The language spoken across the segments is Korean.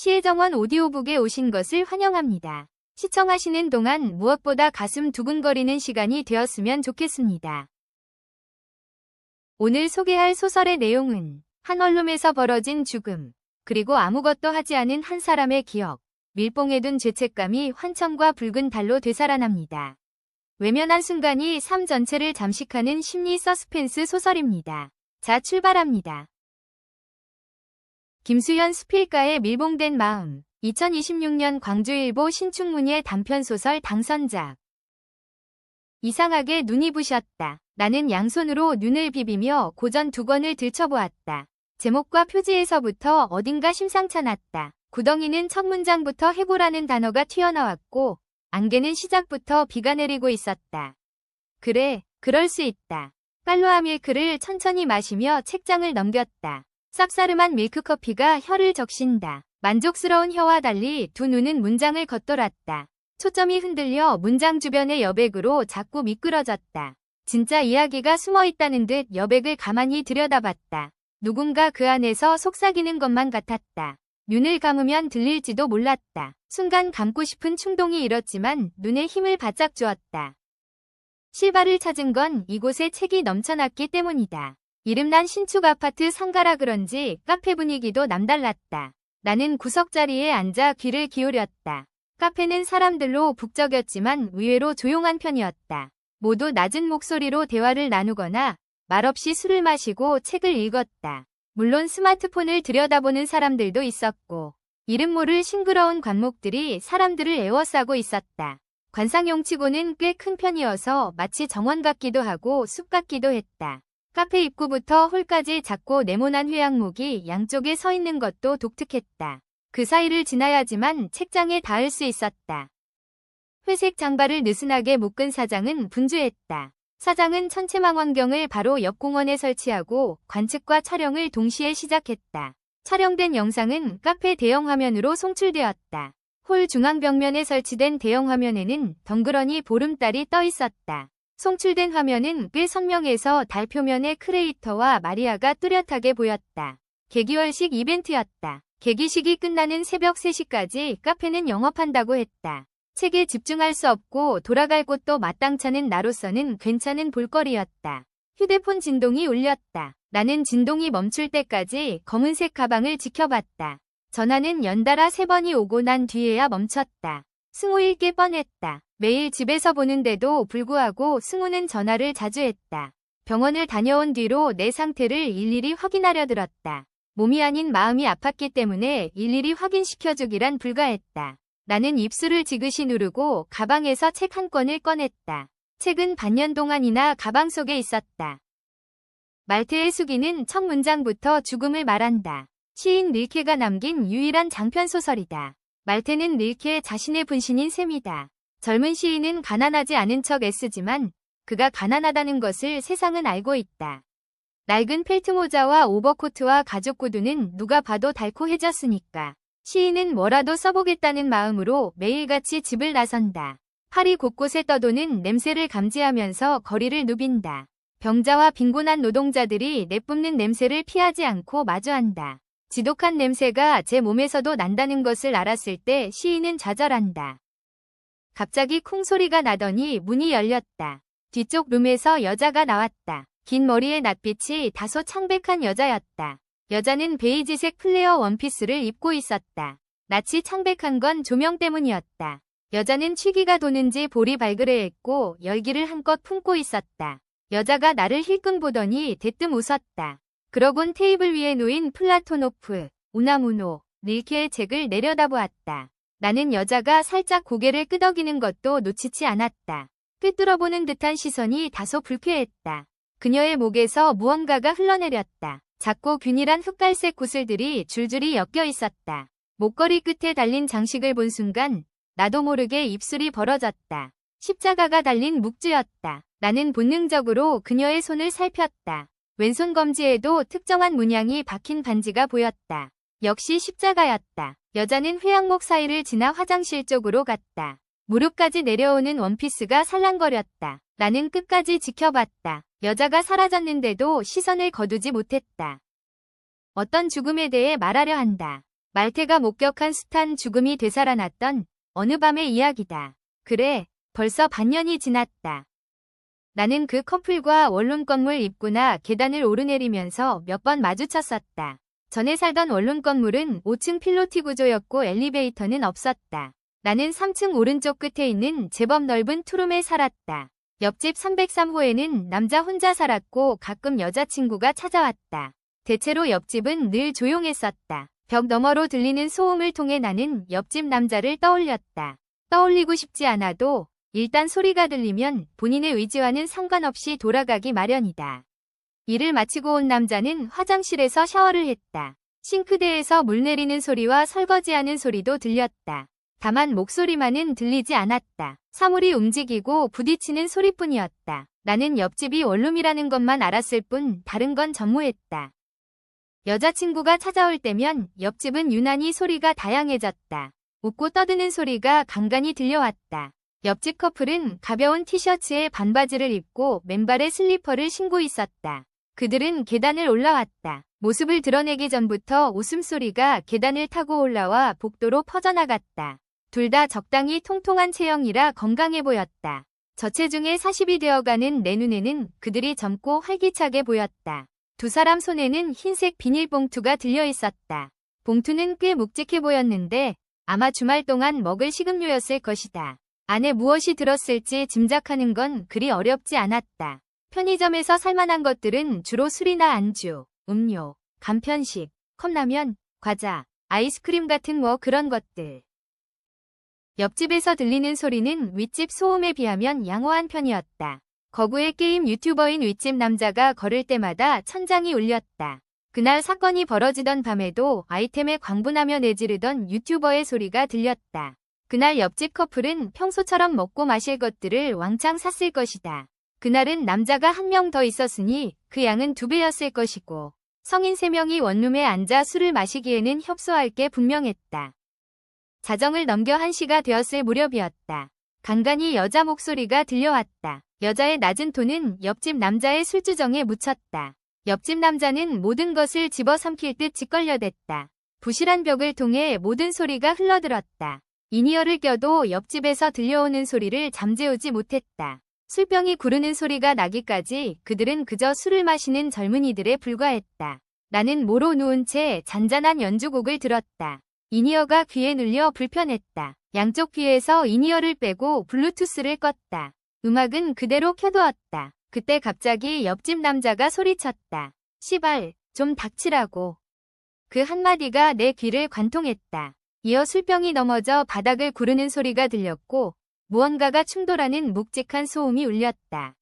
시혜정원 오디오북에 오신 것을 환영합니다. 시청하시는 동안 무엇보다 가슴 두근거리는 시간이 되었으면 좋겠습니다. 오늘 소개할 소설의 내용은 한 원룸에서 벌어진 죽음, 그리고 아무것도 하지 않은 한 사람의 기억, 밀봉해 둔 죄책감이 환청과 붉은 달로 되살아납니다. 외면한 순간이 삶 전체를 잠식하는 심리 서스펜스 소설입니다. 자, 출발합니다. 김수현 수필가의 밀봉된 마음, 2026년 광주일보 신춘문예 단편소설 당선작. 이상하게 눈이 부셨다. 나는 양손으로 눈을 비비며 고전 두 권을 들춰보았다. 제목과 표지에서부터 어딘가 심상찮았다. 구덩이는 첫 문장부터 해보라는 단어가 튀어나왔고 안개는 시작부터 비가 내리고 있었다. 그래, 그럴 수 있다. 팔로아 밀크를 천천히 마시며 책장을 넘겼다. 쌉싸름한 밀크커피가 혀를 적신다. 만족스러운 혀와 달리 두 눈은 문장을 겉돌았다. 초점이 흔들려 문장 주변의 여백으로 자꾸 미끄러졌다. 진짜 이야기가 숨어있다는 듯 여백을 가만히 들여다봤다. 누군가 그 안에서 속삭이는 것만 같았다. 눈을 감으면 들릴지도 몰랐다. 순간 감고 싶은 충동이 일었지만 눈에 힘을 바짝 주었다. 실바를 찾은 건 이곳에 책이 넘쳐났기 때문이다. 이름난 신축 아파트 상가라 그런지 카페 분위기도 남달랐다. 나는 구석자리에 앉아 귀를 기울였다. 카페는 사람들로 북적였지만 의외로 조용한 편이었다. 모두 낮은 목소리로 대화를 나누거나 말없이 술을 마시고 책을 읽었다. 물론 스마트폰을 들여다보는 사람들도 있었고 이름 모를 싱그러운 관목들이 사람들을 에워싸고 있었다. 관상용치고는 꽤 큰 편이어서 마치 정원 같기도 하고 숲 같기도 했다. 카페 입구부터 홀까지 작고 네모난 회양목이 양쪽에 서 있는 것도 독특했다. 그 사이를 지나야지만 책장에 닿을 수 있었다. 회색 장발을 느슨하게 묶은 사장은 분주했다. 사장은 천체망원경을 바로 옆 공원에 설치하고 관측과 촬영을 동시에 시작했다. 촬영된 영상은 카페 대형 화면으로 송출되었다. 홀 중앙 벽면에 설치된 대형 화면에는 덩그러니 보름달이 떠 있었다. 송출된 화면은 꽤 선명해서 달 표면에 크레이터와 마리아가 뚜렷하게 보였다. 개기월식 이벤트였다. 개기식이 끝나는 새벽 3시까지 카페는 영업한다고 했다. 책에 집중할 수 없고 돌아갈 곳도 마땅찮은 나로서는 괜찮은 볼거리였다. 휴대폰 진동이 울렸다. 나는 진동이 멈출 때까지 검은색 가방을 지켜봤다. 전화는 연달아 3번이 오고 난 뒤에야 멈췄다. 승우일 게 뻔했다. 매일 집에서 보는데도 불구하고 승우는 전화를 자주 했다. 병원을 다녀온 뒤로 내 상태를 일일이 확인하려 들었다. 몸이 아닌 마음이 아팠기 때문에 일일이 확인시켜주기란 불가했다. 나는 입술을 지그시 누르고 가방에서 책 한 권을 꺼냈다. 책은 반년 동안이나 가방 속에 있었다. 말테의 수기는 첫 문장부터 죽음을 말한다. 시인 릴케가 남긴 유일한 장편소설이다. 말테는 릴케 자신의 분신인 셈이다. 젊은 시인은 가난하지 않은 척 애쓰지만 그가 가난하다는 것을 세상은 알고 있다. 낡은 펠트모자와 오버코트와 가죽 구두는 누가 봐도 달코해졌으니까. 시인은 뭐라도 써보겠다는 마음으로 매일같이 집을 나선다. 팔이 곳곳에 떠도는 냄새를 감지하면서 거리를 누빈다. 병자와 빈곤한 노동자들이 내뿜는 냄새를 피하지 않고 마주한다. 지독한 냄새가 제 몸에서도 난다는 것을 알았을 때 시인은 좌절한다. 갑자기 쿵소리가 나더니 문이 열렸다. 뒤쪽 룸에서 여자가 나왔다. 긴 머리에 낯빛이 다소 창백한 여자였다. 여자는 베이지색 플레어 원피스를 입고 있었다. 낯이 창백한 건 조명 때문이었다. 여자는 취기가 도는지 볼이 발그레했고 열기를 한껏 품고 있었다. 여자가 나를 힐끔 보더니 대뜸 웃었다. 그러곤 테이블 위에 놓인 플라토노프, 우나무노, 릴케의 책을 내려다보았다. 나는 여자가 살짝 고개를 끄덕이는 것도 놓치지 않았다. 꿰뚫어보는 듯한 시선이 다소 불쾌했다. 그녀의 목에서 무언가가 흘러내렸다. 작고 균일한 흑갈색 구슬들이 줄줄이 엮여 있었다. 목걸이 끝에 달린 장식을 본 순간 나도 모르게 입술이 벌어졌다. 십자가가 달린 묵주였다. 나는 본능적으로 그녀의 손을 살폈다. 왼손 검지에도 특정한 문양이 박힌 반지가 보였다. 역시 십자가였다. 여자는 회양목 사이를 지나 화장실 쪽으로 갔다. 무릎까지 내려오는 원피스가 살랑거렸다. 나는 끝까지 지켜봤다. 여자가 사라졌는데도 시선을 거두지 못했다. 어떤 죽음에 대해 말하려 한다. 말태가 목격한 숱한 죽음이 되살아났던 어느 밤의 이야기다. 그래, 벌써 반년이 지났다. 나는 그 커플과 원룸 건물 입구나 계단을 오르내리면서 몇 번 마주쳤었다. 전에 살던 원룸 건물은 5층 필로티 구조였고 엘리베이터는 없었다. 나는 3층 오른쪽 끝에 있는 제법 넓은 투룸에 살았다. 옆집 303호에는 남자 혼자 살았고 가끔 여자친구가 찾아왔다. 대체로 옆집은 늘 조용했었다. 벽 너머로 들리는 소음을 통해 나는 옆집 남자를 떠올렸다. 떠올리고 싶지 않아도 일단 소리가 들리면 본인의 의지와는 상관없이 돌아가기 마련이다. 일을 마치고 온 남자는 화장실에서 샤워를 했다. 싱크대에서 물 내리는 소리와 설거지하는 소리도 들렸다. 다만 목소리만은 들리지 않았다. 사물이 움직이고 부딪히는 소리뿐이었다. 나는 옆집이 원룸이라는 것만 알았을 뿐 다른 건 전무했다. 여자친구가 찾아올 때면 옆집은 유난히 소리가 다양해졌다. 웃고 떠드는 소리가 간간히 들려왔다. 옆집 커플은 가벼운 티셔츠에 반바지를 입고 맨발에 슬리퍼를 신고 있었다. 그들은 계단을 올라왔다. 모습을 드러내기 전부터 웃음소리가 계단을 타고 올라와 복도로 퍼져나갔다. 둘 다 적당히 통통한 체형이라 건강해 보였다. 저체중에 40이 되어가는 내 눈에는 그들이 젊고 활기차게 보였다. 두 사람 손에는 흰색 비닐봉투가 들려 있었다. 봉투는 꽤 묵직해 보였는데 아마 주말 동안 먹을 식음료였을 것이다. 안에 무엇이 들었을지 짐작하는 건 그리 어렵지 않았다. 편의점에서 살만한 것들은 주로 술이나 안주, 음료, 간편식, 컵라면, 과자, 아이스크림 같은 그런 것들. 옆집에서 들리는 소리는 윗집 소음에 비하면 양호한 편이었다. 거구의 게임 유튜버인 윗집 남자가 걸을 때마다 천장이 울렸다. 그날 사건이 벌어지던 밤에도 아이템에 광분하며 내지르던 유튜버의 소리가 들렸다. 그날 옆집 커플은 평소처럼 먹고 마실 것들을 왕창 샀을 것이다. 그날은 남자가 한 명 더 있었으니 그 양은 2배였을 것이고 성인 3명이 원룸에 앉아 술을 마시기에는 협소할 게 분명했다. 자정을 넘겨 1시가 되었을 무렵이었다. 간간히 여자 목소리가 들려왔다. 여자의 낮은 톤은 옆집 남자의 술주정에 묻혔다. 옆집 남자는 모든 것을 집어삼킬 듯 짓걸려댔다. 부실한 벽을 통해 모든 소리가 흘러들었다. 인이어를 껴도 옆집에서 들려오는 소리를 잠재우지 못했다. 술병이 구르는 소리가 나기까지 그들은 그저 술을 마시는 젊은이들에 불과했다. 나는 모로 누운 채 잔잔한 연주곡을 들었다. 인이어가 귀에 눌려 불편했다. 양쪽 귀에서 인이어를 빼고 블루투스를 껐다. 음악은 그대로 켜두었다. 그때 갑자기 옆집 남자가 소리쳤다. 시발, 좀 닥치라고. 그 한마디가 내 귀를 관통했다. 이어 술병이 넘어져 바닥을 구르는 소리가 들렸고 무언가가 충돌하는 묵직한 소음이 울렸다.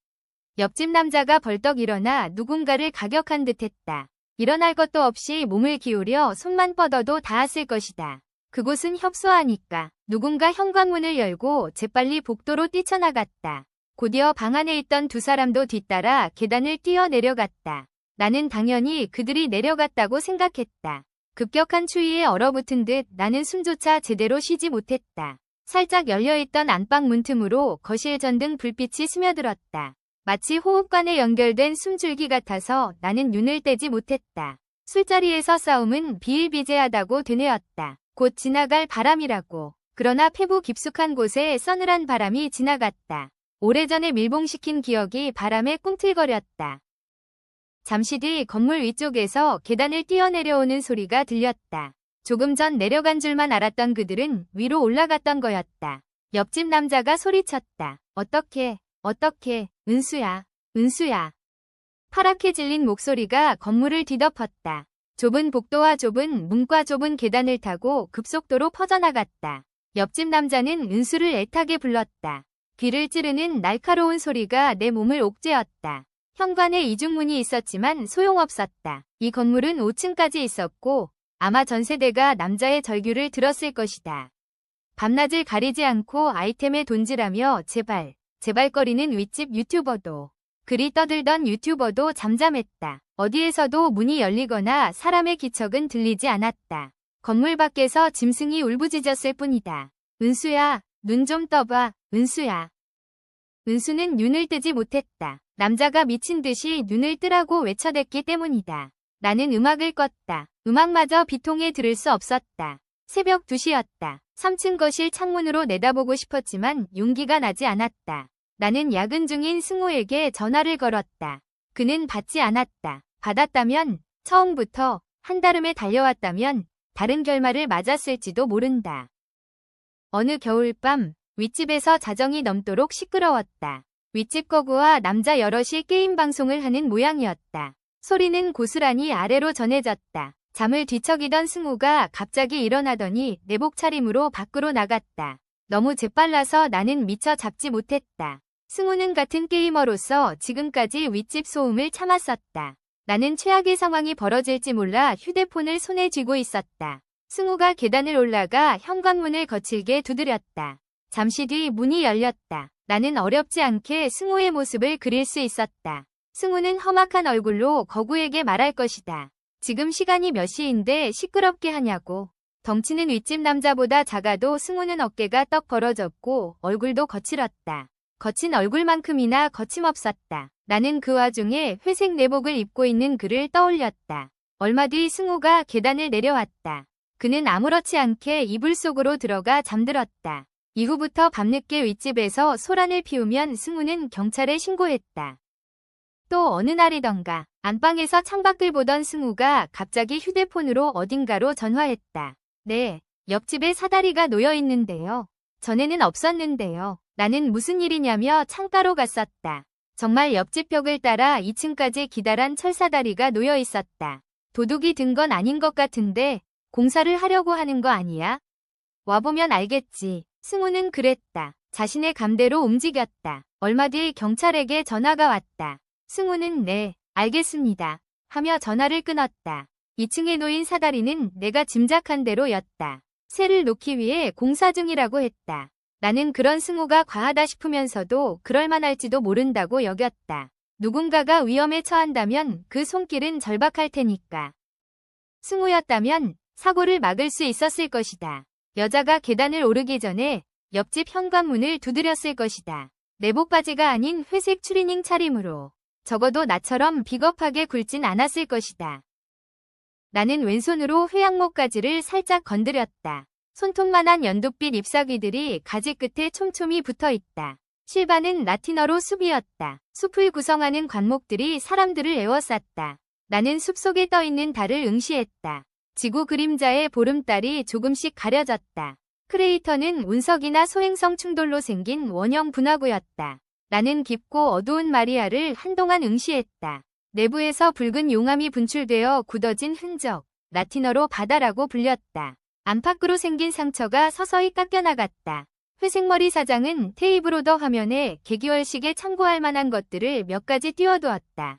옆집 남자가 벌떡 일어나 누군가를 가격한 듯했다. 일어날 것도 없이 몸을 기울여 손만 뻗어도 닿았을 것이다. 그곳은 협소하니까 누군가 현관문을 열고 재빨리 복도로 뛰쳐나갔다. 곧이어 방 안에 있던 두 사람도 뒤따라 계단을 뛰어 내려갔다. 나는 당연히 그들이 내려갔다고 생각했다. 급격한 추위에 얼어붙은 듯 나는 숨조차 제대로 쉬지 못했다. 살짝 열려있던 안방 문틈으로 거실 전등 불빛이 스며들었다. 마치 호흡관에 연결된 숨줄기 같아서 나는 눈을 떼지 못했다. 술자리에서 싸움은 비일비재하다고 되뇌었다. 곧 지나갈 바람이라고. 그러나 폐부 깊숙한 곳에 서늘한 바람이 지나갔다. 오래전에 밀봉시킨 기억이 바람에 꿈틀거렸다. 잠시 뒤 건물 위쪽에서 계단을 뛰어내려오는 소리가 들렸다. 조금 전 내려간 줄만 알았던 그들은 위로 올라갔던 거였다. 옆집 남자가 소리쳤다. 어떻게, 은수야, 은수야. 파랗게 질린 목소리가 건물을 뒤덮었다. 좁은 복도와 좁은 문과 좁은 계단을 타고 급속도로 퍼져나갔다. 옆집 남자는 은수를 애타게 불렀다. 귀를 찌르는 날카로운 소리가 내 몸을 옥죄었다. 현관에 이중문이 있었지만 소용없었다. 이 건물은 5층까지 있었고 아마 전세대가 남자의 절규를 들었을 것이다. 밤낮을 가리지 않고 아이템에 돈질하며 제발거리는 윗집 유튜버도 그리 떠들던 유튜버도 잠잠했다. 어디에서도 문이 열리거나 사람의 기척은 들리지 않았다. 건물 밖에서 짐승이 울부짖었을 뿐이다. 은수야, 눈 좀 떠봐, 은수야. 은수는 눈을 뜨지 못했다. 남자가 미친 듯이 눈을 뜨라고 외쳐댔기 때문이다. 나는 음악을 껐다. 음악마저 비통해 들을 수 없었다. 새벽 2시였다. 3층 거실 창문으로 내다보고 싶었지만 용기가 나지 않았다. 나는 야근 중인 승우에게 전화를 걸었다. 그는 받지 않았다. 받았다면 처음부터 한달음에 달려왔다면 다른 결말을 맞았을지도 모른다. 어느 겨울밤 윗집에서 자정이 넘도록 시끄러웠다. 윗집 거구와 남자 여럿이 게임 방송을 하는 모양이었다. 소리는 고스란히 아래로 전해졌다. 잠을 뒤척이던 승우가 갑자기 일어나더니 내복 차림으로 밖으로 나갔다. 너무 재빨라서 나는 미처 잡지 못했다. 승우는 같은 게이머로서 지금까지 윗집 소음을 참았었다. 나는 최악의 상황이 벌어질지 몰라 휴대폰을 손에 쥐고 있었다. 승우가 계단을 올라가 현관문을 거칠게 두드렸다. 잠시 뒤 문이 열렸다. 나는 어렵지 않게 승우의 모습을 그릴 수 있었다. 승우는 험악한 얼굴로 거구에게 말할 것이다. 지금 시간이 몇 시인데 시끄럽게 하냐고. 덩치는 윗집 남자보다 작아도 승우는 어깨가 떡 벌어졌고 얼굴도 거칠었다. 거친 얼굴만큼이나 거침없었다. 나는 그 와중에 회색 내복을 입고 있는 그를 떠올렸다. 얼마 뒤 승우가 계단을 내려왔다. 그는 아무렇지 않게 이불 속으로 들어가 잠들었다. 이후부터 밤늦게 윗집에서 소란을 피우면 승우는 경찰에 신고했다. 또 어느 날이던가 안방에서 창밖을 보던 승우가 갑자기 휴대폰으로 어딘가로 전화했다. 네, 옆집에 사다리가 놓여 있는데요. 전에는 없었는데요. 나는 무슨 일이냐며 창가로 갔었다. 정말 옆집 벽을 따라 2층까지 기다란 철사다리가 놓여 있었다. 도둑이 든 건 아닌 것 같은데 공사를 하려고 하는 거 아니야? 와보면 알겠지. 승우는 그랬다. 자신의 감대로 움직였다. 얼마 뒤 경찰에게 전화가 왔다. 승우는 네, 알겠습니다. 하며 전화를 끊었다. 2층에 놓인 사다리는 내가 짐작한 대로였다. 새를 놓기 위해 공사 중이라고 했다. 나는 그런 승우가 과하다 싶으면서도 그럴만할지도 모른다고 여겼다. 누군가가 위험에 처한다면 그 손길은 절박할 테니까. 승우였다면 사고를 막을 수 있었을 것이다. 여자가 계단을 오르기 전에 옆집 현관문을 두드렸을 것이다. 내복 바지가 아닌 회색 추리닝 차림으로. 적어도 나처럼 비겁하게 굴진 않았을 것이다. 나는 왼손으로 회양목 가지를 살짝 건드렸다. 손톱만한 연두빛 잎사귀들이 가지 끝에 촘촘히 붙어있다. 실바는 라틴어로 숲이었다. 숲을 구성하는 관목들이 사람들을 에워쌌다. 나는 숲속에 떠있는 달을 응시했다. 지구 그림자의 보름달이 조금씩 가려졌다. 크레이터는 운석이나 소행성 충돌로 생긴 원형 분화구였다. 나는 깊고 어두운 마리아를 한동안 응시했다. 내부에서 붉은 용암이 분출되어 굳어진 흔적, 라틴어로 바다라고 불렸다. 안팎으로 생긴 상처가 서서히 깎여나갔다. 회색머리 사장은 테이블 오더 화면에 개기월식에 참고할 만한 것들을 몇 가지 띄워두었다.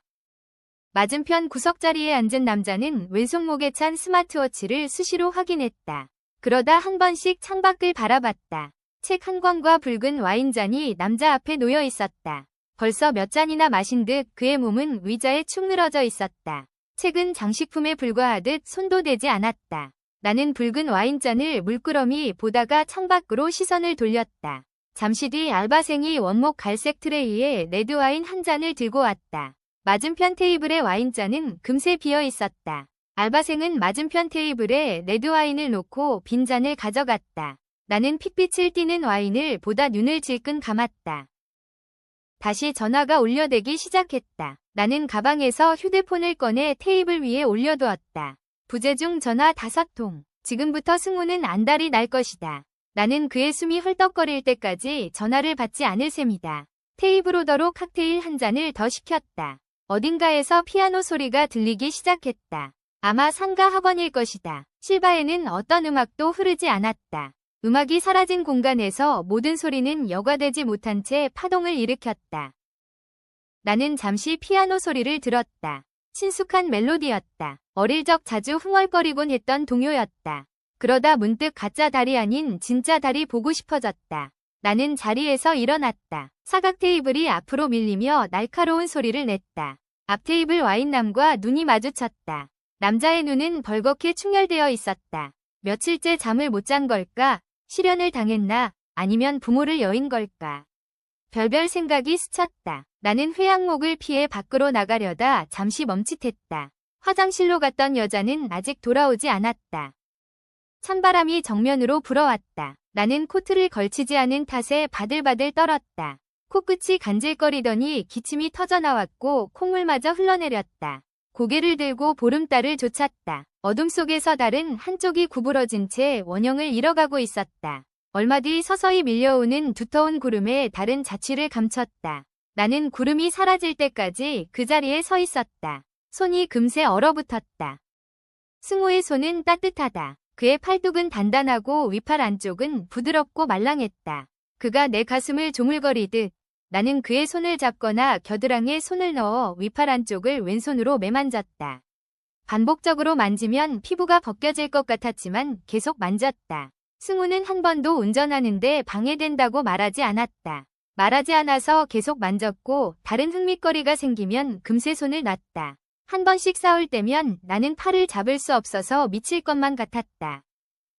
맞은편 구석자리에 앉은 남자는 왼손목에 찬 스마트워치를 수시로 확인했다. 그러다 한 번씩 창밖을 바라봤다. 책 한 권과 붉은 와인잔이 남자 앞에 놓여 있었다. 벌써 몇 잔이나 마신 듯 그의 몸은 의자에 축 늘어져 있었다. 책은 장식품에 불과하듯 손도 대지 않았다. 나는 붉은 와인잔을 물끄러미 보다가 창밖으로 시선을 돌렸다. 잠시 뒤 알바생이 원목 갈색 트레이에 레드와인 한 잔을 들고 왔다. 맞은편 테이블의 와인잔은 금세 비어 있었다. 알바생은 맞은편 테이블에 레드와인을 놓고 빈잔을 가져갔다. 나는 핏빛을 띠는 와인을 보다 눈을 질끈 감았다. 다시 전화가 울려대기 시작했다. 나는 가방에서 휴대폰을 꺼내 테이블 위에 올려두었다. 부재중 전화 5통. 지금부터 승우는 안달이 날 것이다. 나는 그의 숨이 헐떡거릴 때까지 전화를 받지 않을 셈이다. 테이블 오더로 칵테일 한 잔을 더 시켰다. 어딘가에서 피아노 소리가 들리기 시작했다. 아마 상가 학원일 것이다. 실바에는 어떤 음악도 흐르지 않았다. 음악이 사라진 공간에서 모든 소리는 여과되지 못한 채 파동을 일으켰다. 나는 잠시 피아노 소리를 들었다. 친숙한 멜로디였다. 어릴 적 자주 흥얼거리곤 했던 동요였다. 그러다 문득 가짜 달이 아닌 진짜 달이 보고 싶어졌다. 나는 자리에서 일어났다. 사각 테이블이 앞으로 밀리며 날카로운 소리를 냈다. 앞 테이블 와인남과 눈이 마주쳤다. 남자의 눈은 벌겋게 충혈되어 있었다. 며칠째 잠을 못 잔 걸까? 실연을 당했나? 아니면 부모를 여인 걸까? 별별 생각이 스쳤다. 나는 회양목을 피해 밖으로 나가려다 잠시 멈칫했다. 화장실로 갔던 여자는 아직 돌아오지 않았다. 찬바람이 정면으로 불어왔다. 나는 코트를 걸치지 않은 탓에 바들바들 떨었다. 코끝이 간질거리더니 기침이 터져나왔고 콧물마저 흘러내렸다. 고개를 들고 보름달을 쫓았다. 어둠 속에서 달은 한쪽이 구부러진 채 원형을 잃어가고 있었다. 얼마 뒤 서서히 밀려오는 두터운 구름에 달은 자취를 감췄다. 나는 구름이 사라질 때까지 그 자리에 서 있었다. 손이 금세 얼어붙었다. 승호의 손은 따뜻하다. 그의 팔뚝은 단단하고 위팔 안쪽은 부드럽고 말랑했다. 그가 내 가슴을 조물거리듯 나는 그의 손을 잡거나 겨드랑이에 손을 넣어 위팔 안쪽을 왼손으로 매만졌다. 반복적으로 만지면 피부가 벗겨질 것 같았지만 계속 만졌다. 승우는 한 번도 운전하는데 방해된다고 말하지 않았다. 말하지 않아서 계속 만졌고 다른 흥미거리가 생기면 금세 손을 놨다. 한 번씩 싸울 때면 나는 팔을 잡을 수 없어서 미칠 것만 같았다.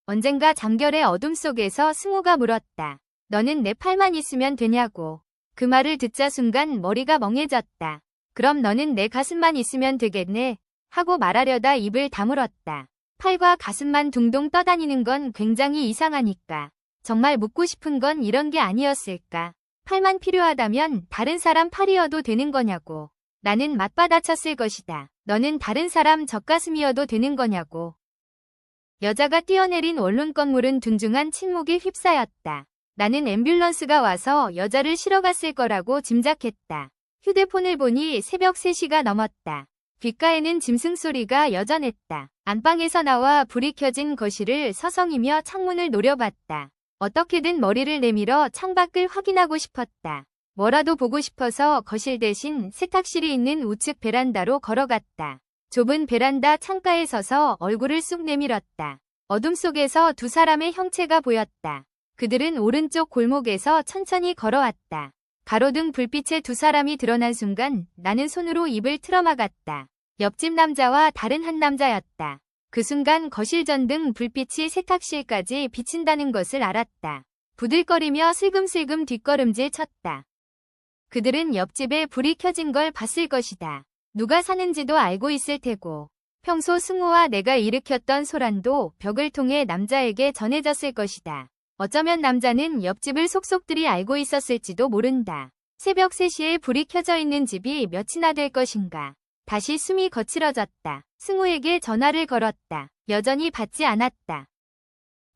언젠가 장결의 어둠 속에서 승우가 물었다. 너는 내 팔만 있으면 되냐고. 그 말을 듣자 순간 머리가 멍해졌다. 그럼 너는 내 가슴만 있으면 되겠네. 하고 말하려다 입을 다물었다. 팔과 가슴만 둥둥 떠다니는 건 굉장히 이상하니까. 정말 묻고 싶은 건 이런 게 아니었을까. 팔만 필요하다면 다른 사람 팔이어도 되는 거냐고. 나는 맞받아쳤을 것이다. 너는 다른 사람 젖가슴이어도 되는 거냐고. 여자가 뛰어내린 원룸 건물은 둔중한 침묵에 휩싸였다. 나는 앰뷸런스가 와서 여자를 실어 갔을 거라고 짐작했다. 휴대폰을 보니 새벽 3시가 넘었다. 귓가에는 짐승 소리가 여전했다. 안방에서 나와 불이 켜진 거실을 서성이며 창문을 노려봤다. 어떻게든 머리를 내밀어 창밖을 확인하고 싶었다. 뭐라도 보고 싶어서 거실 대신 세탁실이 있는 우측 베란다로 걸어갔다. 좁은 베란다 창가에 서서 얼굴을 쑥 내밀었다. 어둠 속에서 두 사람의 형체가 보였다. 그들은 오른쪽 골목에서 천천히 걸어왔다. 가로등 불빛에 두 사람이 드러난 순간 나는 손으로 입을 틀어막았다. 옆집 남자와 다른 한 남자였다. 그 순간 거실 전등 불빛이 세탁실까지 비친다는 것을 알았다. 부들거리며 슬금슬금 뒷걸음질 쳤다. 그들은 옆집에 불이 켜진 걸 봤을 것이다. 누가 사는지도 알고 있을 테고 평소 승우와 내가 일으켰던 소란도 벽을 통해 남자에게 전해졌을 것이다. 어쩌면 남자는 옆집을 속속들이 알고 있었을지도 모른다. 새벽 3시에 불이 켜져 있는 집이 몇이나 될 것인가. 다시 숨이 거칠어졌다. 승우에게 전화를 걸었다. 여전히 받지 않았다.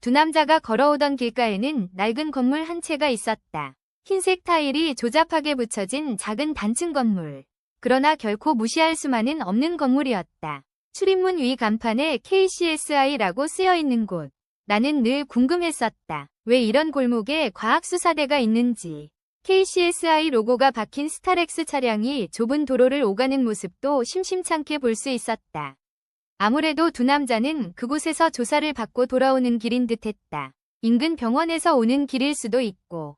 두 남자가 걸어오던 길가에는 낡은 건물 한 채가 있었다. 흰색 타일이 조잡하게 붙여진 작은 단층 건물. 그러나 결코 무시할 수만은 없는 건물이었다. 출입문 위 간판에 KCSI라고 쓰여있는 곳. 나는 늘 궁금했었다. 왜 이런 골목에 과학수사대가 있는지. KCSI 로고가 박힌 스타렉스 차량이 좁은 도로를 오가는 모습도 심심찮게 볼 수 있었다. 아무래도 두 남자는 그곳에서 조사를 받고 돌아오는 길인 듯했다. 인근 병원에서 오는 길일 수도 있고.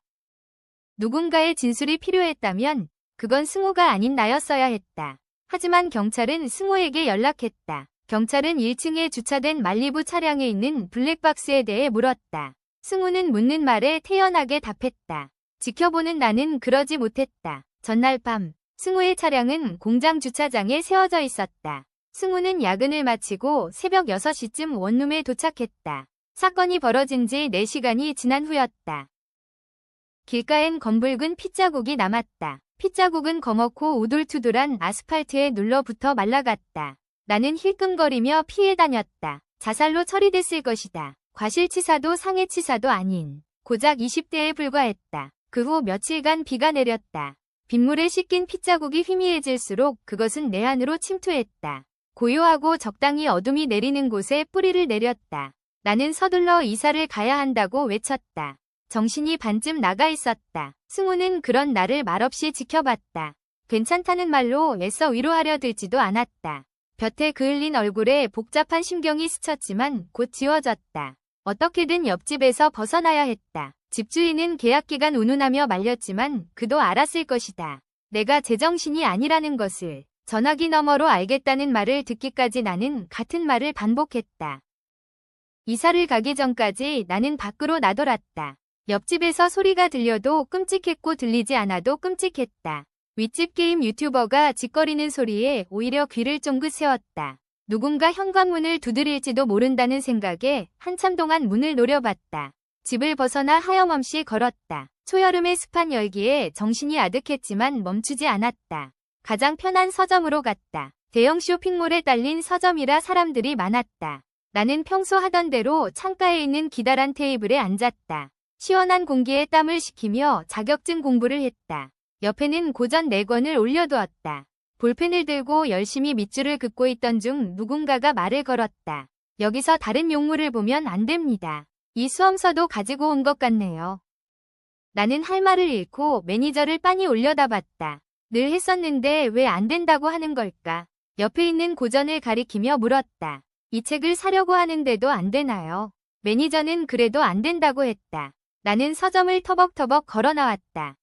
누군가의 진술이 필요했다면 그건 승우가 아닌 나였어야 했다. 하지만 경찰은 승우에게 연락했다. 경찰은 1층에 주차된 말리부 차량에 있는 블랙박스에 대해 물었다. 승우는 묻는 말에 태연하게 답했다. 지켜보는 나는 그러지 못했다. 전날 밤 승우의 차량은 공장 주차장에 세워져 있었다. 승우는 야근을 마치고 새벽 6시쯤 원룸에 도착했다. 사건이 벌어진 지 4시간이 지난 후였다. 길가엔 검붉은 핏자국이 남았다. 핏자국은 검었고 우둘투둘한 아스팔트에 눌러붙어 말라갔다. 나는 힐끔거리며 피해 다녔다. 자살로 처리됐을 것이다. 과실치사도 상해치사도 아닌 고작 20대에 불과했다. 그 후 며칠간 비가 내렸다. 빗물에 씻긴 핏자국이 희미해질수록 그것은 내 안으로 침투했다. 고요하고 적당히 어둠이 내리는 곳에 뿌리를 내렸다. 나는 서둘러 이사를 가야 한다고 외쳤다. 정신이 반쯤 나가 있었다. 승우는 그런 나를 말없이 지켜봤다. 괜찮다는 말로 애써 위로하려 들지도 않았다. 볕에 그을린 얼굴에 복잡한 심경이 스쳤지만 곧 지워졌다. 어떻게든 옆집에서 벗어나야 했다. 집주인은 계약기간 운운하며 말렸지만 그도 알았을 것이다. 내가 제정신이 아니라는 것을 전화기 너머로 알겠다는 말을 듣기까지 나는 같은 말을 반복했다. 이사를 가기 전까지 나는 밖으로 나돌았다. 옆집에서 소리가 들려도 끔찍했고 들리지 않아도 끔찍했다. 윗집 게임 유튜버가 짓거리는 소리에 오히려 귀를 쫑긋 세웠다. 누군가 현관문을 두드릴지도 모른다는 생각에 한참 동안 문을 노려봤다. 집을 벗어나 하염없이 걸었다. 초여름의 습한 열기에 정신이 아득했지만 멈추지 않았다. 가장 편한 서점으로 갔다. 대형 쇼핑몰에 딸린 서점이라 사람들이 많았다. 나는 평소 하던 대로 창가에 있는 기다란 테이블에 앉았다. 시원한 공기에 땀을 식히며 자격증 공부를 했다. 옆에는 고전 4권을 올려두었다. 볼펜을 들고 열심히 밑줄을 긋고 있던 중 누군가가 말을 걸었다. 여기서 다른 용물을 보면 안 됩니다. 이 수험서도 가지고 온 것 같네요. 나는 할 말을 잃고 매니저를 빤히 올려다봤다. 늘 했었는데 왜 안 된다고 하는 걸까? 옆에 있는 고전을 가리키며 물었다. 이 책을 사려고 하는데도 안 되나요? 매니저는 그래도 안 된다고 했다. 나는 서점을 터벅터벅 걸어 나왔다.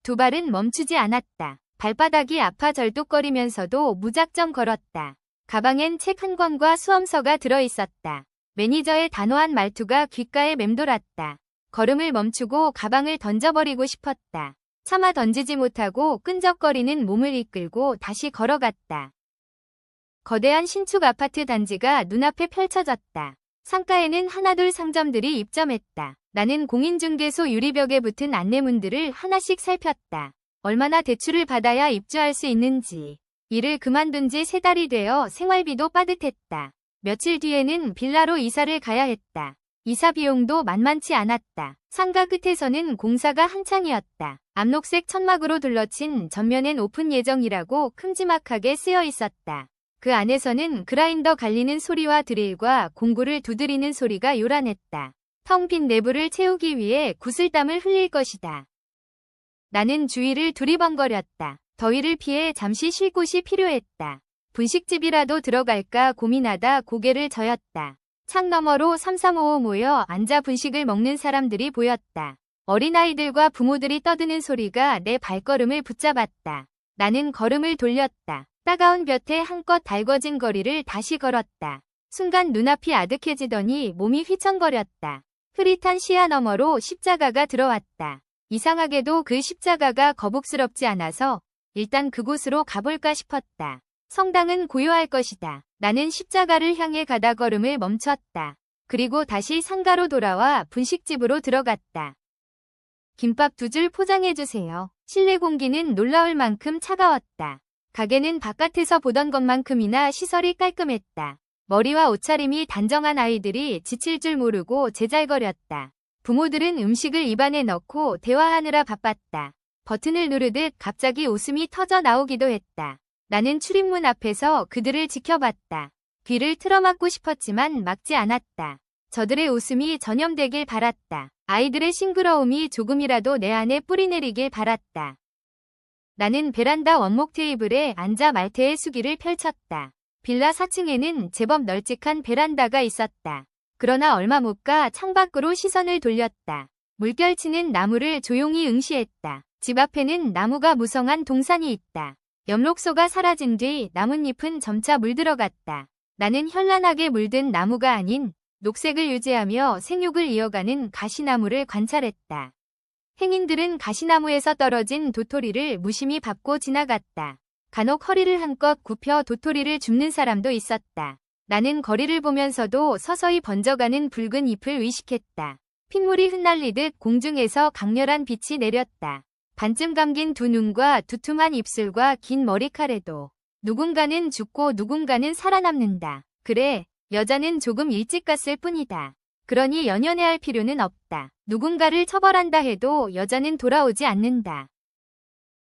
두 발은 멈추지 않았다. 발바닥이 아파 절뚝거리면서도 무작정 걸었다. 가방엔 책 한 권과 수험서가 들어있었다. 매니저의 단호한 말투가 귓가에 맴돌았다. 걸음을 멈추고 가방을 던져버리고 싶었다. 차마 던지지 못하고 끈적거리는 몸을 이끌고 다시 걸어갔다. 거대한 신축 아파트 단지가 눈앞에 펼쳐졌다. 상가에는 하나둘 상점들이 입점했다. 나는 공인중개소 유리벽에 붙은 안내문들을 하나씩 살폈다. 얼마나 대출을 받아야 입주할 수 있는지. 일을 그만둔 지 3달이 되어 생활비도 빠듯했다. 며칠 뒤에는 빌라로 이사를 가야 했다. 이사 비용도 만만치 않았다. 상가 끝에서는 공사가 한창이었다. 암록색 천막으로 둘러친 전면엔 오픈 예정이라고 큼지막하게 쓰여 있었다. 그 안에서는 그라인더 갈리는 소리와 드릴과 공구를 두드리는 소리가 요란했다. 텅 빈 내부를 채우기 위해 구슬땀을 흘릴 것이다. 나는 주위를 두리번거렸다. 더위를 피해 잠시 쉴 곳이 필요했다. 분식집이라도 들어갈까 고민하다 고개를 저었다. 창 너머로 삼삼오오 모여 앉아 분식을 먹는 사람들이 보였다. 어린아이들과 부모들이 떠드는 소리가 내 발걸음을 붙잡았다. 나는 걸음을 돌렸다. 따가운 볕에 한껏 달궈진 거리를 다시 걸었다. 순간 눈앞이 아득해지더니 몸이 휘청거렸다. 흐릿한 시야 너머로 십자가가 들어왔다. 이상하게도 그 십자가가 거북스럽지 않아서 일단 그곳으로 가볼까 싶었다. 성당은 고요할 것이다. 나는 십자가를 향해 가다 걸음을 멈췄다. 그리고 다시 상가로 돌아와 분식집으로 들어갔다. 김밥 2줄 포장해주세요. 실내 공기는 놀라울 만큼 차가웠다. 가게는 바깥에서 보던 것만큼이나 시설이 깔끔했다. 머리와 옷차림이 단정한 아이들이 지칠 줄 모르고 제잘거렸다. 부모들은 음식을 입안에 넣고 대화하느라 바빴다. 버튼을 누르듯 갑자기 웃음이 터져 나오기도 했다. 나는 출입문 앞에서 그들을 지켜봤다. 귀를 틀어막고 싶었지만 막지 않았다. 저들의 웃음이 전염되길 바랐다. 아이들의 싱그러움이 조금이라도 내 안에 뿌리내리길 바랐다. 나는 베란다 원목 테이블에 앉아 말테의 수기를 펼쳤다. 빌라 4층에는 제법 널찍한 베란다가 있었다. 그러나 얼마 못 가 창밖으로 시선을 돌렸다. 물결치는 나무를 조용히 응시했다. 집 앞에는 나무가 무성한 동산이 있다. 엽록소가 사라진 뒤 나뭇잎은 점차 물들어갔다. 나는 현란하게 물든 나무가 아닌 녹색을 유지하며 생육을 이어가는 가시나무를 관찰했다. 행인들은 가시나무에서 떨어진 도토리를 무심히 밟고 지나갔다. 간혹 허리를 한껏 굽혀 도토리를 줍는 사람도 있었다. 나는 거리를 보면서도 서서히 번져가는 붉은 잎을 의식했다. 핏물이 흩날리듯 공중에서 강렬한 빛이 내렸다. 반쯤 감긴 두 눈과 두툼한 입술과 긴 머리카락에도 누군가는 죽고 누군가는 살아남는다. 그래, 여자는 조금 일찍 갔을 뿐이다. 그러니 연연해할 필요는 없다. 누군가를 처벌한다 해도 여자는 돌아오지 않는다.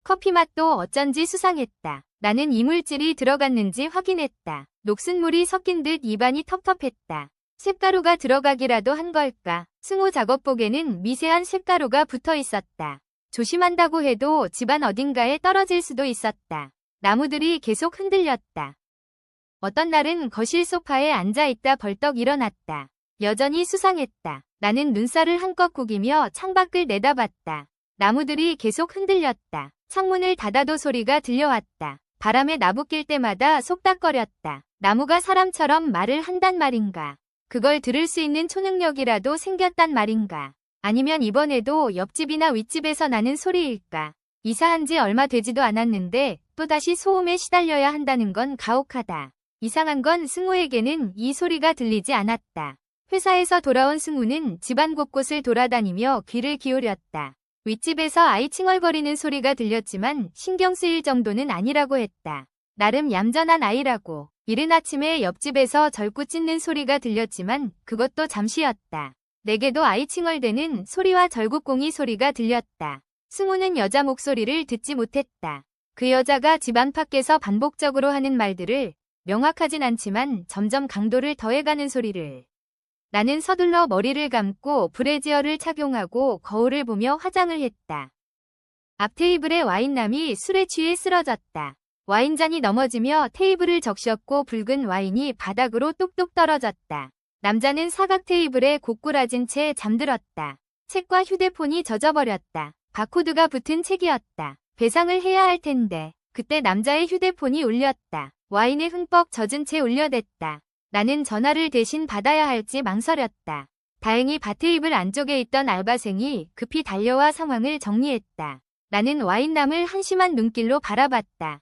커피 맛도 어쩐지 수상했다. 나는 이물질이 들어갔는지 확인했다. 녹슨 물이 섞인 듯 입안이 텁텁했다. 쇳가루가 들어가기라도 한 걸까? 승호 작업복에는 미세한 쇳가루가 붙어 있었다. 조심한다고 해도 집안 어딘가에 떨어질 수도 있었다. 나무들이 계속 흔들렸다. 어떤 날은 거실 소파에 앉아있다 벌떡 일어났다. 여전히 수상했다. 나는 눈살을 한껏 구기며 창밖을 내다봤다. 나무들이 계속 흔들렸다. 창문을 닫아도 소리가 들려왔다. 바람에 나부낄 때마다 속닥거렸다. 나무가 사람처럼 말을 한단 말인가? 그걸 들을 수 있는 초능력이라도 생겼단 말인가? 아니면 이번에도 옆집이나 윗집에서 나는 소리일까? 이사한 지 얼마 되지도 않았는데 또다시 소음에 시달려야 한다는 건 가혹하다. 이상한 건 승우에게는 이 소리가 들리지 않았다. 회사에서 돌아온 승우는 집안 곳곳을 돌아다니며 귀를 기울였다. 윗집에서 아이 칭얼거리는 소리가 들렸지만 신경 쓰일 정도는 아니라고 했다. 나름 얌전한 아이라고. 이른 아침에 옆집에서 절구 찢는 소리가 들렸지만 그것도 잠시였다. 내게도 아이 칭얼대는 소리와 절구공이 소리가 들렸다. 승우는 여자 목소리를 듣지 못했다. 그 여자가 집 안팎에서 반복적으로 하는 말들을 명확하진 않지만 점점 강도를 더해가는 소리를. 나는 서둘러 머리를 감고 브래지어를 착용하고 거울을 보며 화장을 했다. 앞 테이블에 와인남이 술에 취해 쓰러졌다. 와인잔이 넘어지며 테이블을 적셨고 붉은 와인이 바닥으로 뚝뚝 떨어졌다. 남자는 사각 테이블에 고꾸라진 채 잠들었다. 책과 휴대폰이 젖어버렸다. 바코드가 붙은 책이었다. 배상을 해야 할 텐데. 그때 남자의 휴대폰이 울렸다. 와인에 흠뻑 젖은 채 울려댔다. 나는 전화를 대신 받아야 할지 망설였다. 다행히 바 테이블 안쪽에 있던 알바생이 급히 달려와 상황을 정리했다. 나는 와인남을 한심한 눈길로 바라봤다.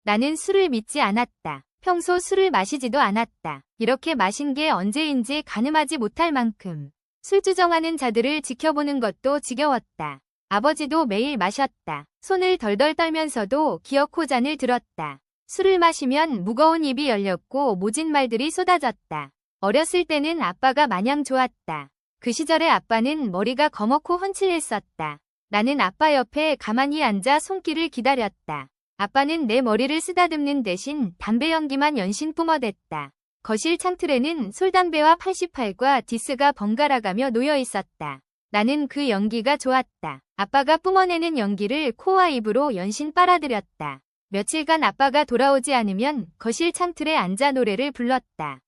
나는 술을 믿지 않았다. 평소 술을 마시지도 않았다. 이렇게 마신 게 언제인지 가늠하지 못할 만큼. 술주정하는 자들을 지켜보는 것도 지겨웠다. 아버지도 매일 마셨다. 손을 덜덜 떨면서도 기어코 잔을 들었다. 술을 마시면 무거운 입이 열렸고 모진 말들이 쏟아졌다. 어렸을 때는 아빠가 마냥 좋았다. 그 시절의 아빠는 머리가 거먹고 훤칠했었다. 나는 아빠 옆에 가만히 앉아 손길을 기다렸다. 아빠는 내 머리를 쓰다듬는 대신 담배 연기만 연신 뿜어댔다. 거실 창틀에는 솔담배와 88과 디스가 번갈아가며 놓여 있었다. 나는 그 연기가 좋았다. 아빠가 뿜어내는 연기를 코와 입으로 연신 빨아들였다. 며칠간 아빠가 돌아오지 않으면 거실 창틀에 앉아 노래를 불렀다.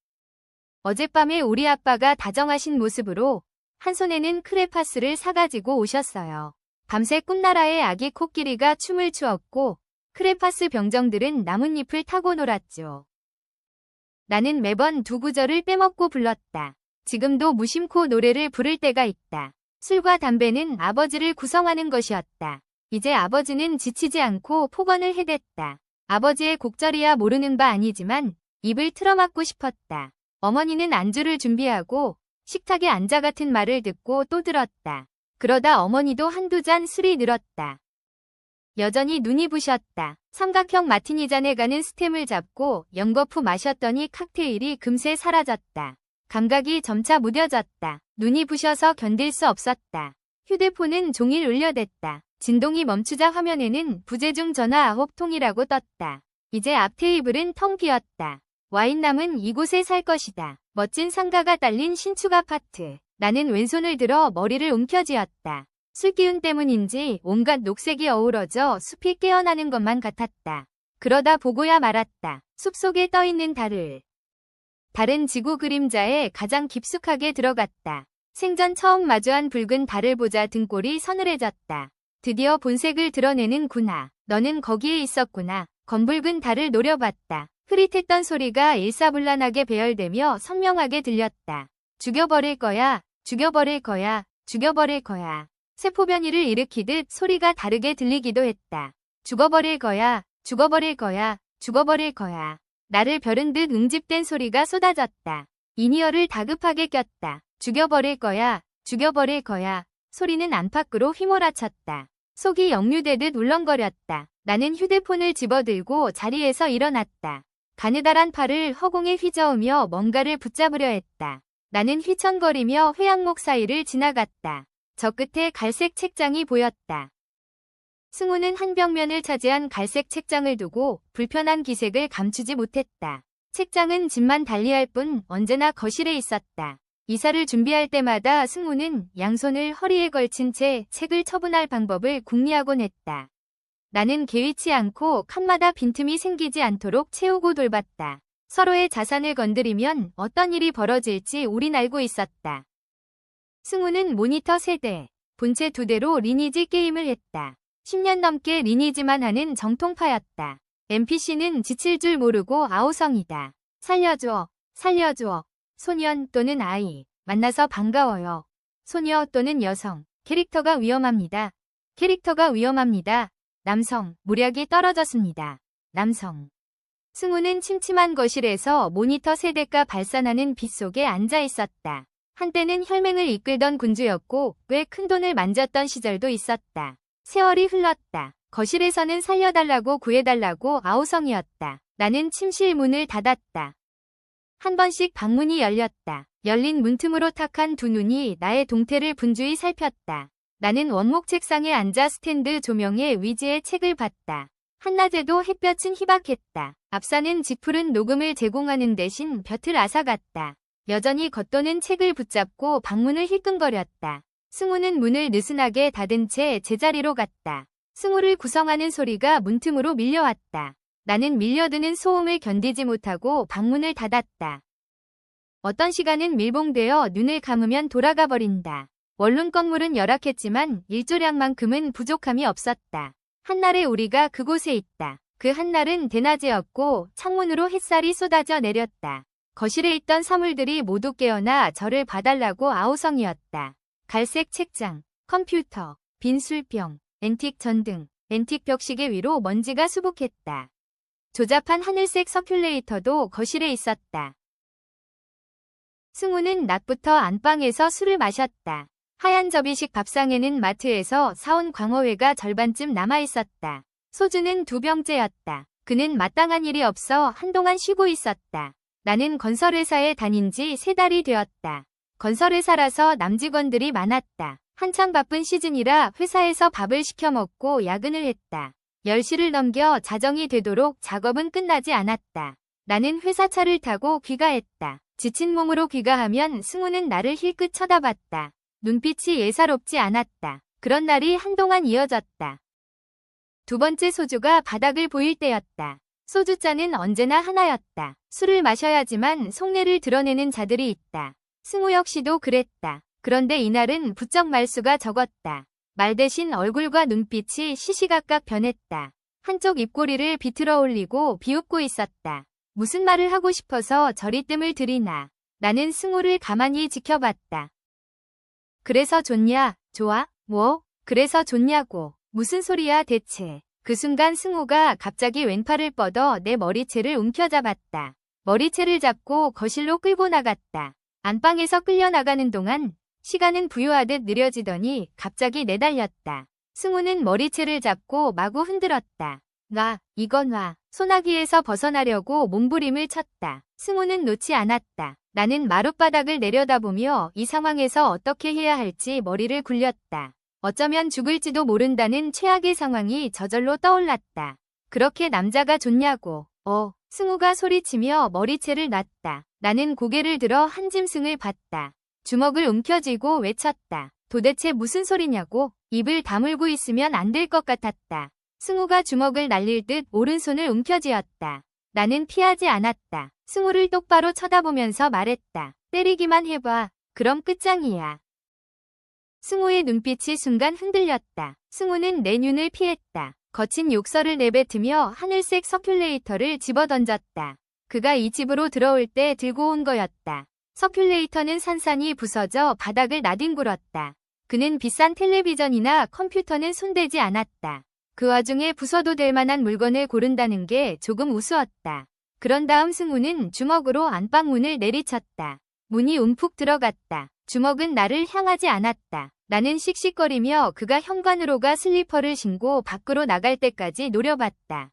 어젯밤에 우리 아빠가 다정하신 모습으로 한 손에는 크레파스를 사가지고 오셨어요. 밤새 꿈나라의 아기 코끼리가 춤을 추었고 크레파스 병정들은 나뭇잎을 타고 놀았죠. 나는 매번 두 구절을 빼먹고 불렀다. 지금도 무심코 노래를 부를 때가 있다. 술과 담배는 아버지를 구성하는 것이었다. 이제 아버지는 지치지 않고 폭언을 해댔다. 아버지의 곡절이야 모르는 바 아니지만 입을 틀어막고 싶었다. 어머니는 안주를 준비하고 식탁에 앉아 같은 말을 듣고 또 들었다. 그러다 어머니도 한두 잔 술이 늘었다. 여전히 눈이 부셨다. 삼각형 마티니 잔에 가는 스템을 잡고 연거푸 마셨더니 칵테일이 금세 사라졌다. 감각이 점차 무뎌졌다. 눈이 부셔서 견딜 수 없었다. 휴대폰은 종일 울려댔다. 진동이 멈추자 화면에는 부재중 전화 9통이라고 떴다. 이제 앞 테이블은 텅 비었다. 와인남은 이곳에 살 것이다. 멋진 상가가 딸린 신축 아파트. 나는 왼손을 들어 머리를 움켜쥐었다. 술기운 때문인지 온갖 녹색이 어우러져 숲이 깨어나는 것만 같았다. 그러다 보고야 말았다. 숲속에 떠있는 달을. 달은 지구 그림자에 가장 깊숙하게 들어갔다. 생전 처음 마주한 붉은 달을 보자 등골이 서늘해졌다. 드디어 본색을 드러내는구나. 너는 거기에 있었구나. 검붉은 달을 노려봤다. 흐릿했던 소리가 일사불란하게 배열되며 선명하게 들렸다. 죽여버릴 거야. 죽여버릴 거야. 죽여버릴 거야. 세포변이를 일으키듯 소리가 다르게 들리기도 했다. 죽어버릴 거야. 죽어버릴 거야. 죽어버릴 거야. 나를 벼른 듯 응집된 소리가 쏟아졌다. 이니어를 다급하게 꼈다. 죽여버릴 거야. 죽여버릴 거야. 소리는 안팎으로 휘몰아쳤다. 속이 역류되듯 울렁거렸다. 나는 휴대폰을 집어들고 자리에서 일어났다. 가느다란 팔을 허공에 휘저으며 뭔가를 붙잡으려 했다. 나는 휘청거리며 회양목 사이를 지나갔다. 저 끝에 갈색 책장이 보였다. 승우는 한 벽면을 차지한 갈색 책장을 두고 불편한 기색을 감추지 못했다. 책장은 집만 달리할 뿐 언제나 거실에 있었다. 이사를 준비할 때마다 승우는 양손을 허리에 걸친 채 책을 처분할 방법을 궁리하곤 했다. 나는 개의치 않고 칸마다 빈틈이 생기지 않도록 채우고 돌봤다. 서로의 자산을 건드리면 어떤 일이 벌어질지 우린 알고 있었다. 승우는 모니터 3대, 본체 2대로 리니지 게임을 했다. 10년 넘게 리니지만 하는 정통파였다. NPC는 지칠 줄 모르고 아우성이다. 살려줘, 살려줘. 소년 또는 아이, 만나서 반가워요. 소녀 또는 여성, 캐릭터가 위험합니다. 캐릭터가 위험합니다. 남성, 무력이 떨어졌습니다. 남성. 승우는 침침한 거실에서 모니터 세대가 발산하는 빛 속에 앉아 있었다. 한때는 혈맹을 이끌던 군주였고 꽤 큰 돈을 만졌던 시절도 있었다. 세월이 흘렀다. 거실에서는 살려달라고 구해달라고 아우성이었다. 나는 침실 문을 닫았다. 한 번씩 방문이 열렸다. 열린 문틈으로 탁한 두 눈이 나의 동태를 분주히 살폈다. 나는 원목 책상에 앉아 스탠드 조명에 위지의 책을 봤다. 한낮에도 햇볕은 희박했다. 앞사는 짙푸른 녹음을 제공하는 대신 볕을 앗아갔다. 여전히 겉도는 책을 붙잡고 방문을 힐끔거렸다. 승우는 문을 느슨하게 닫은 채 제자리로 갔다. 승우를 구성하는 소리가 문틈으로 밀려왔다. 나는 밀려드는 소음을 견디지 못하고 방문을 닫았다. 어떤 시간은 밀봉되어 눈을 감으면 돌아가 버린다. 원룸 건물은 열악했지만 일조량만큼은 부족함이 없었다. 한날에 우리가 그곳에 있다. 그 한날은 대낮이었고 창문으로 햇살이 쏟아져 내렸다. 거실에 있던 사물들이 모두 깨어나 저를 봐달라고 아우성이었다. 갈색 책장, 컴퓨터, 빈 술병, 앤틱 전등, 앤틱 벽시계 위로 먼지가 수북했다. 조잡한 하늘색 서큘레이터도 거실에 있었다. 승우는 낮부터 안방에서 술을 마셨다. 하얀 접이식 밥상에는 마트에서 사온 광어회가 절반쯤 남아있었다. 소주는 2병째였다. 그는 마땅한 일이 없어 한동안 쉬고 있었다. 나는 건설회사에 다닌 지 3달이 되었다. 건설회사라서 남직원들이 많았다. 한창 바쁜 시즌이라 회사에서 밥을 시켜 먹고 야근을 했다. 10시를 넘겨 자정이 되도록 작업은 끝나지 않았다. 나는 회사차를 타고 귀가했다. 지친 몸으로 귀가하면 승우는 나를 힐끗 쳐다봤다. 눈빛이 예사롭지 않았다. 그런 날이 한동안 이어졌다. 두 번째 소주가 바닥을 보일 때였다. 소주잔은 언제나 하나였다. 술을 마셔야지만 속내를 드러내는 자들이 있다. 승우 역시도 그랬다. 그런데 이날은 부쩍 말수가 적었다. 말 대신 얼굴과 눈빛이 시시각각 변했다. 한쪽 입꼬리를 비틀어 올리고 비웃고 있었다. 무슨 말을 하고 싶어서 저리 뜸을 들이나. 나는 승우를 가만히 지켜봤다. 그래서 좋냐? 좋아? 뭐? 그래서 좋냐고. 무슨 소리야 대체. 그 순간 승우가 갑자기 왼팔을 뻗어 내 머리채를 움켜잡았다. 머리채를 잡고 거실로 끌고 나갔다. 안방에서 끌려나가는 동안 시간은 부유하듯 느려지더니 갑자기 내달렸다. 승우는 머리채를 잡고 마구 흔들었다. 놔, 이건 놔. 소나기에서 벗어나려고 몸부림을 쳤다. 승우는 놓지 않았다. 나는 마룻바닥을 내려다보며 이 상황에서 어떻게 해야 할지 머리를 굴렸다. 어쩌면 죽을지도 모른다는 최악의 상황이 저절로 떠올랐다. 그렇게 남자가 좋냐고. 승우가 소리치며 머리채를 놨다. 나는 고개를 들어 한 짐승을 봤다. 주먹을 움켜쥐고 외쳤다. 도대체 무슨 소리냐고. 입을 다물고 있으면 안 될 것 같았다. 승우가 주먹을 날릴 듯 오른손을 움켜쥐었다. 나는 피하지 않았다. 승우를 똑바로 쳐다보면서 말했다. 때리기만 해봐. 그럼 끝장이야. 승우의 눈빛이 순간 흔들렸다. 승우는 내 눈을 피했다. 거친 욕설을 내뱉으며 하늘색 서큘레이터를 집어던졌다. 그가 이 집으로 들어올 때 들고 온 거였다. 서큘레이터는 산산이 부서져 바닥을 나뒹굴었다. 그는 비싼 텔레비전이나 컴퓨터는 손대지 않았다. 그 와중에 부숴도 될 만한 물건을 고른다는 게 조금 우스웠다. 그런 다음 승우는 주먹으로 안방문을 내리쳤다. 문이 움푹 들어갔다. 주먹은 나를 향하지 않았다. 나는 씩씩거리며 그가 현관으로 가 슬리퍼를 신고 밖으로 나갈 때까지 노려봤다.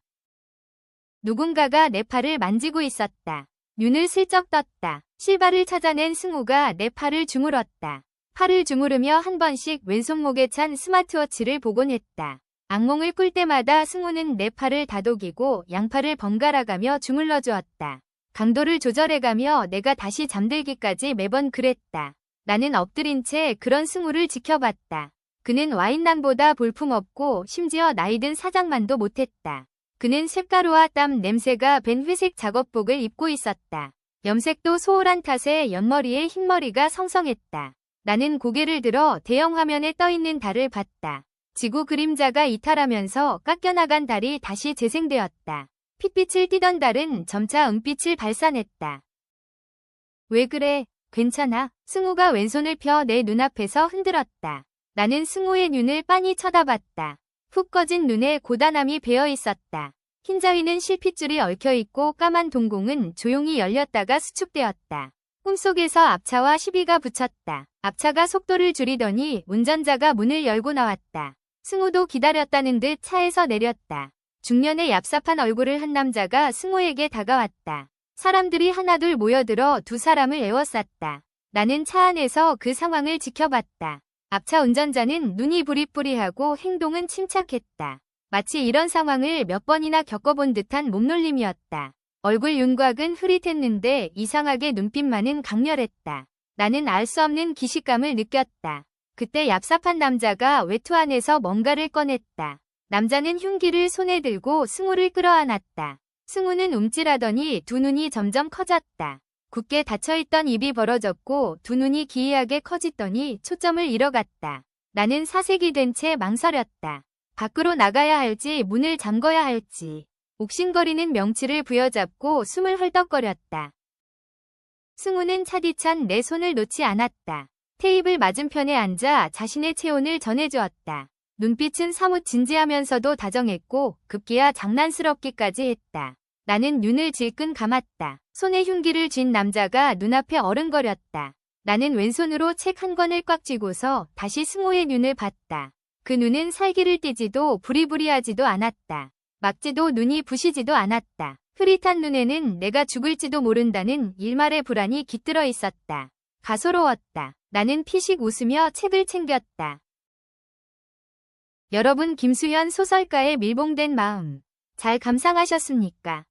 누군가가 내 팔을 만지고 있었다. 눈을 슬쩍 떴다. 실발을 찾아낸 승우가 내 팔을 주물었다. 팔을 주무르며 한 번씩 왼손목에 찬 스마트워치를 보곤 했다. 악몽을 꿀 때마다 승우는 내 팔을 다독이고 양팔을 번갈아가며 주물러 주었다. 강도를 조절해가며 내가 다시 잠들기까지 매번 그랬다. 나는 엎드린 채 그런 승우를 지켜봤다. 그는 와인남보다 볼품없고 심지어 나이든 사장만도 못했다. 그는 쇳가루와 땀 냄새가 밴 회색 작업복을 입고 있었다. 염색도 소홀한 탓에 옆머리에 흰머리가 성성했다. 나는 고개를 들어 대형 화면에 떠있는 달을 봤다. 지구 그림자가 이탈하면서 깎여나간 달이 다시 재생되었다. 핏빛을 띠던 달은 점차 은빛을 발산했다. 왜 그래? 괜찮아? 승우가 왼손을 펴 내 눈앞에서 흔들었다. 나는 승우의 눈을 빤히 쳐다봤다. 푹 꺼진 눈에 고단함이 배어 있었다. 흰자위는 실핏줄이 얽혀있고 까만 동공은 조용히 열렸다가 수축되었다. 꿈속에서 앞차와 시비가 붙였다. 앞차가 속도를 줄이더니 운전자가 문을 열고 나왔다. 승우도 기다렸다는 듯 차에서 내렸다. 중년의 얍삽한 얼굴을 한 남자가 승우에게 다가왔다. 사람들이 하나둘 모여들어 두 사람을 에워쌌다. 나는 차 안에서 그 상황을 지켜봤다. 앞차 운전자는 눈이 부리부리하고 행동은 침착했다. 마치 이런 상황을 몇 번이나 겪어본 듯한 몸놀림이었다. 얼굴 윤곽은 흐릿했는데 이상하게 눈빛만은 강렬했다. 나는 알 수 없는 기식감을 느꼈다. 그때 얍삽한 남자가 외투 안에서 뭔가를 꺼냈다. 남자는 흉기를 손에 들고 승우를 끌어안았다. 승우는 움찔하더니 두 눈이 점점 커졌다. 굳게 닫혀있던 입이 벌어졌고 두 눈이 기이하게 커지더니 초점을 잃어갔다. 나는 사색이 된 채 망설였다. 밖으로 나가야 할지 문을 잠궈야 할지. 옥신거리는 명치를 부여잡고 숨을 헐떡거렸다. 승우는 차디찬 내 손을 놓지 않았다. 테이블 맞은편에 앉아 자신의 체온을 전해주었다. 눈빛은 사뭇 진지하면서도 다정했고 급기야 장난스럽기까지 했다. 나는 눈을 질끈 감았다. 손에 흉기를 쥔 남자가 눈앞에 어른거렸다. 나는 왼손으로 책 한 권을 꽉 쥐고서 다시 승우의 눈을 봤다. 그 눈은 살기를 띠지도 부리부리하지도 않았다. 막지도 눈이 부시지도 않았다. 흐릿한 눈에는 내가 죽을지도 모른다는 일말의 불안이 깃들어 있었다. 가소로웠다. 나는 피식 웃으며 책을 챙겼다. 여러분, 김수현 소설가의 밀봉된 마음 잘 감상하셨습니까?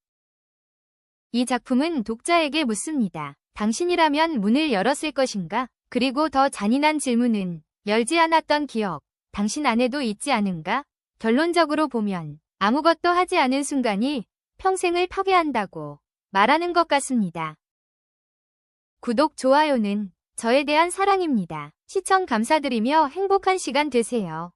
이 작품은 독자에게 묻습니다. 당신이라면 문을 열었을 것인가? 그리고 더 잔인한 질문은 열지 않았던 기억, 당신 안에도 있지 않은가? 결론적으로 보면 아무것도 하지 않은 순간이 평생을 파괴한다고 말하는 것 같습니다. 구독, 좋아요는 저에 대한 사랑입니다. 시청 감사드리며 행복한 시간 되세요.